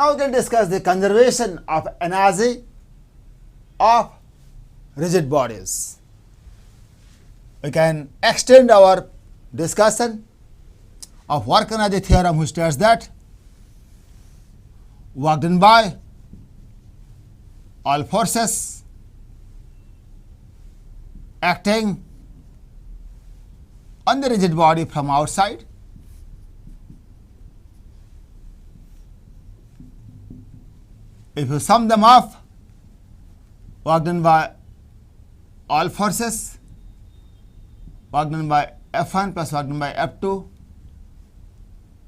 Now we can discuss the conservation of energy of rigid bodies. We can extend our discussion of work energy theorem, which states that work done by all forces acting on the rigid body from outside if you sum them up, work done by all forces, work done by F1 plus work done by F2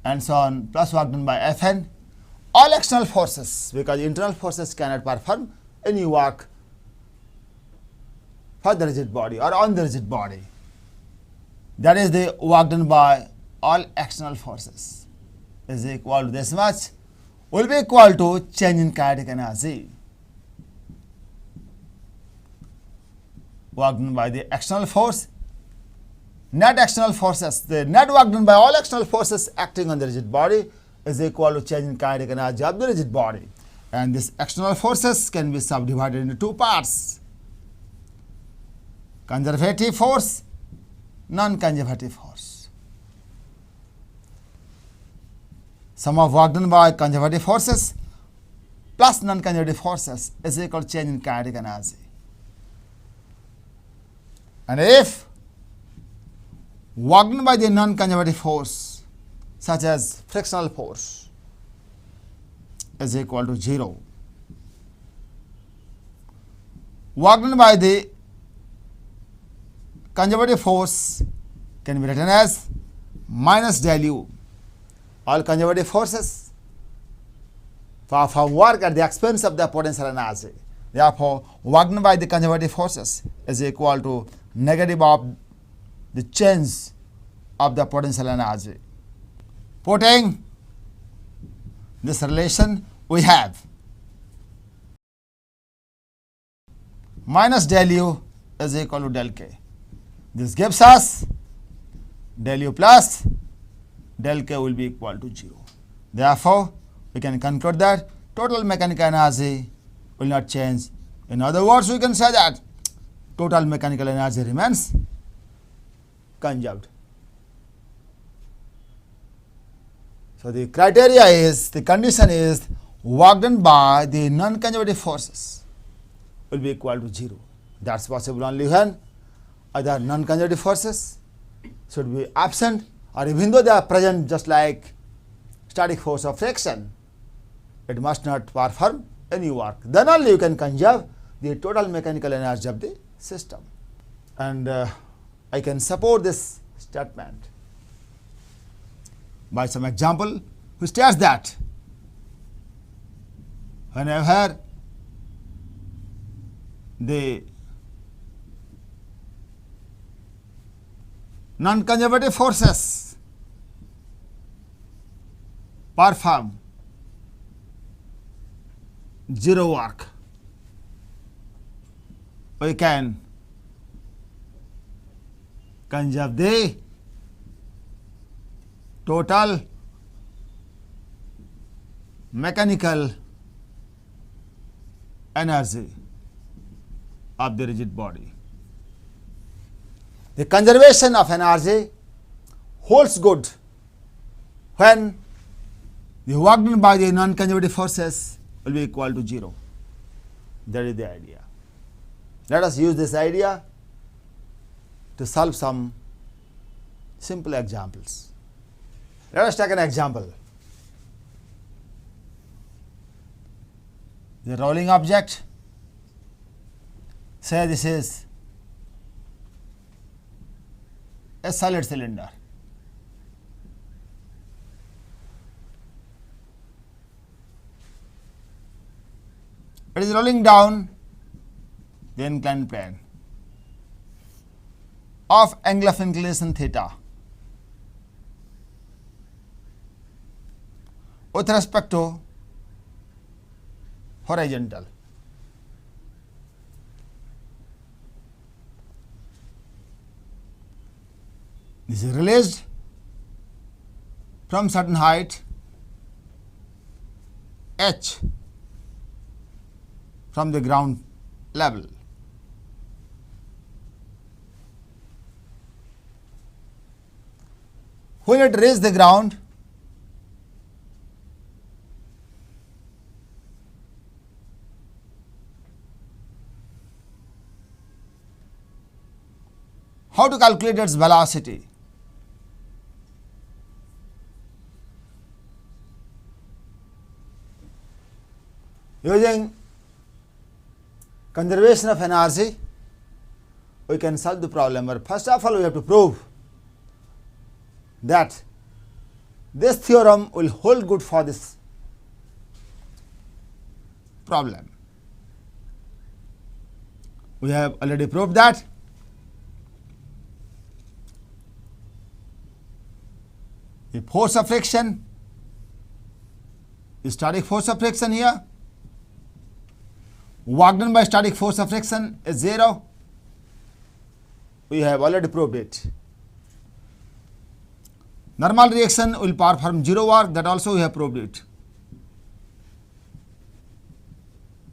and so on plus work done by Fn, all external forces, because internal forces cannot perform any work for the rigid body or on the rigid body. That is the work done by all external forces is equal to this much, will be equal to change in kinetic energy. Work done by the external force, net external forces, the net work done by all external forces acting on the rigid body is equal to change in kinetic energy of the rigid body. And these external forces can be subdivided into two parts: conservative force, non-conservative force. Sum of work done by conservative forces plus non-conservative forces is equal to change in kinetic energy. And if work done by the non-conservative force, such as frictional force, is equal to 0, work done by the conservative force can be written as minus del U. All conservative forces perform work at the expense of the potential energy. Therefore, work done by the conservative forces is equal to negative of the change of the potential energy. Putting this relation, we have minus del U is equal to del K. This gives us del U plus del K will be equal to 0. Therefore, we can conclude that total mechanical energy will not change. In other words, we can say that total mechanical energy remains conserved. So, the criteria is, the condition is work done by the non-conservative forces will be equal to 0. That is possible only when either non-conservative forces should be absent, or even though they are present, just like static force of friction, it must not perform any work. Then only you can conserve the total mechanical energy of the system. And I can support this statement by some example which states that whenever the non-conservative forces perform 0 work, we can conserve the total mechanical energy of the rigid body. The conservation of energy holds good when the work done by the non-conservative forces will be equal to 0. That is the idea. Let us use this idea to solve some simple examples. Let us take an example. The rolling object, say this is a solid cylinder. It is rolling down the inclined plane of angle of inclination theta with respect to horizontal. This is released from certain height h from the ground level. When it reaches the ground, how to calculate its velocity? Using conservation of energy, we can solve the problem. But first of all, we have to prove that this theorem will hold good for this problem. We have already proved that. The force of friction, the static force of friction here, work done by static force of friction is 0. We have already proved it. Normal reaction will perform 0 work, that also we have proved it.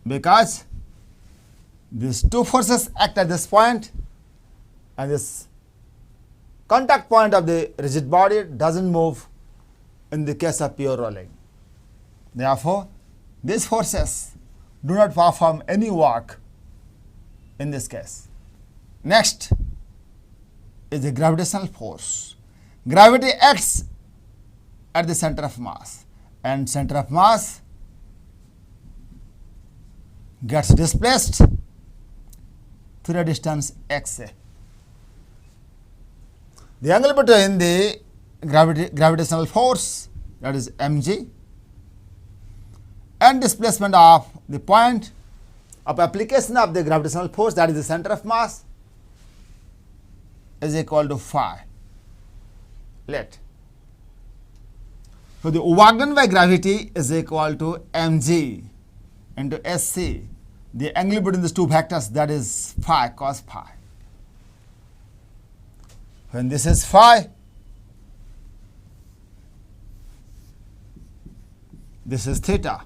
Because these two forces act at this point, and this contact point of the rigid body doesn't move in the case of pure rolling. Therefore, these forces do not perform any work in this case. Next is the gravitational force. Gravity acts at the center of mass, and center of mass gets displaced through a distance xa. The angle between the gravitational force, that is mg, and displacement of the point of application of the gravitational force, that is the center of mass, is equal to phi. Let. So the work done by gravity is equal to mg into sc. The angle between these two vectors, that is phi, cos phi. When this is phi, this is theta.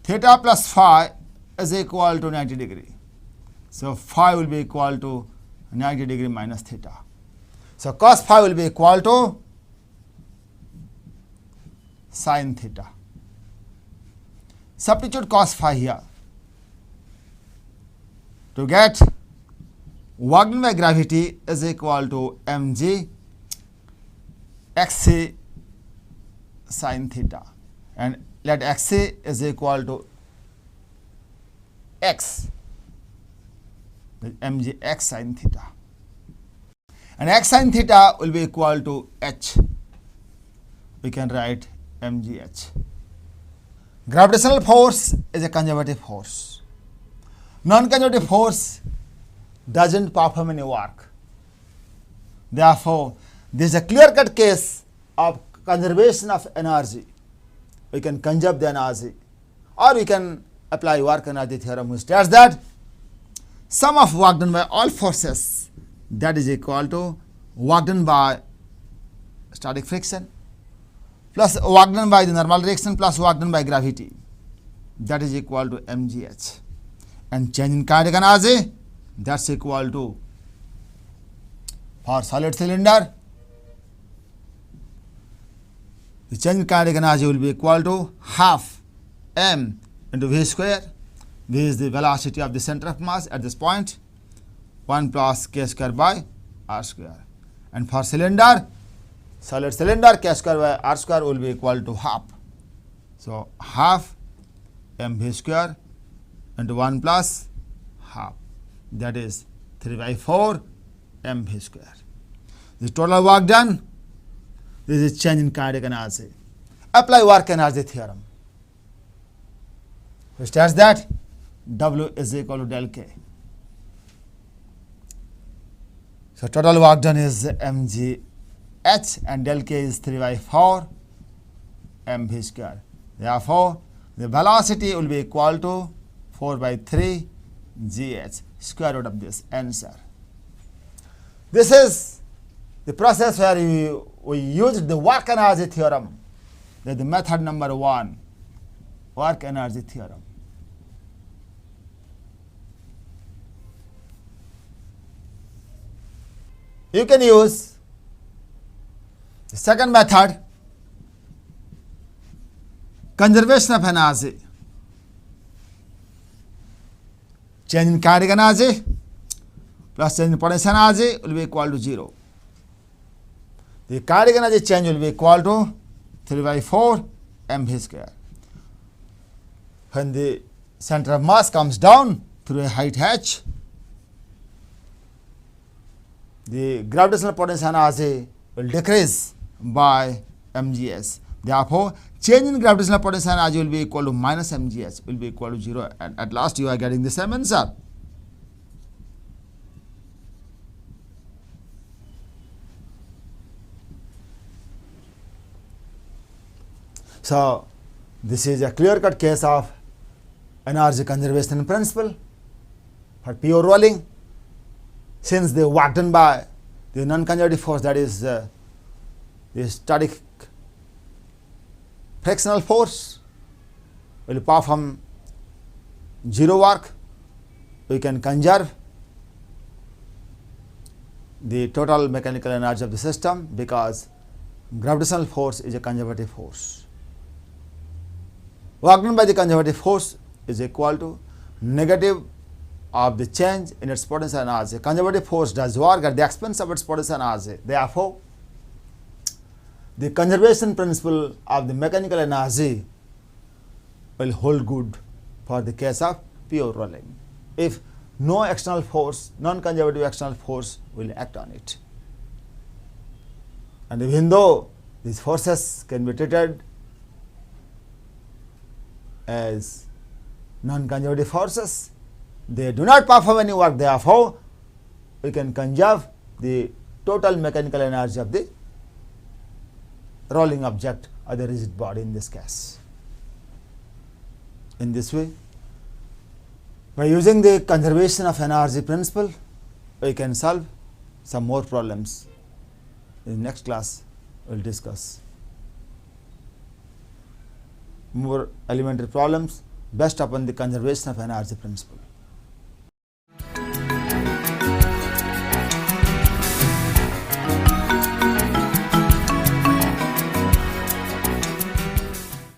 Theta plus phi is equal to 90 degree. So phi will be equal to 90 degree minus theta. So cos phi will be equal to sin theta. Substitute cos phi here to get work done by gravity is equal to mg xc sin theta, and let xc is equal to x, mg x sin theta, and x sin theta will be equal to h. We can write mgh. Gravitational force is a conservative force. Non-conservative force doesn't perform any work. Therefore, this is a clear-cut case of conservation of energy. We can conserve the energy, or we can apply work energy theorem, which states that sum of work done by all forces, that is equal to work done by static friction plus work done by the normal reaction plus work done by gravity, that is equal to mgh, and change in kinetic energy, that's equal to, for solid cylinder, the change in kinetic energy will be equal to half m into v square. V is the velocity of the center of mass at this point, 1 plus k square by r square. And for cylinder, solid cylinder, k square by r square will be equal to half. So half mv square into 1 plus half, that is 3 by 4 mv square. The total work done, this is change in kinetic energy. Apply work energy theorem, which states that W is equal to del K. So total work done is mgh, and del K is 3 by 4 mv square. Therefore, the velocity will be equal to 4 by 3 gh, square root of this. Answer. This is the process where we used the work energy theorem That the method number 1, work energy theorem. You can use the second method, conservation of energy. Change in kinetic energy plus change in potential energy will be equal to 0. The kinetic energy change will be equal to 3 by 4 mv square. When the center of mass comes down through a height h, the gravitational potential energy will decrease by mgs. Therefore, change in gravitational potential energy will be equal to minus mgs, will be equal to 0, and at last you are getting the same answer. So, this is a clear-cut case of energy conservation principle for pure rolling. Since they work done by the non-conservative force, that is the static frictional force, will perform 0 work, we can conserve the total mechanical energy of the system, because gravitational force is a conservative force. Work done by the conservative force is equal to negative of the change in its potential energy. Conservative force does work at the expense of its potential energy. Therefore, the conservation principle of the mechanical energy will hold good for the case of pure rolling, if no external force, non-conservative external force will act on it. And even though these forces can be treated as non-conservative forces, they do not perform any work. Therefore, we can conserve the total mechanical energy of the rolling object or the rigid body in this case. In this way, by using the conservation of energy principle, we can solve some more problems. In the next class, we will discuss more elementary problems based upon the conservation of energy principle.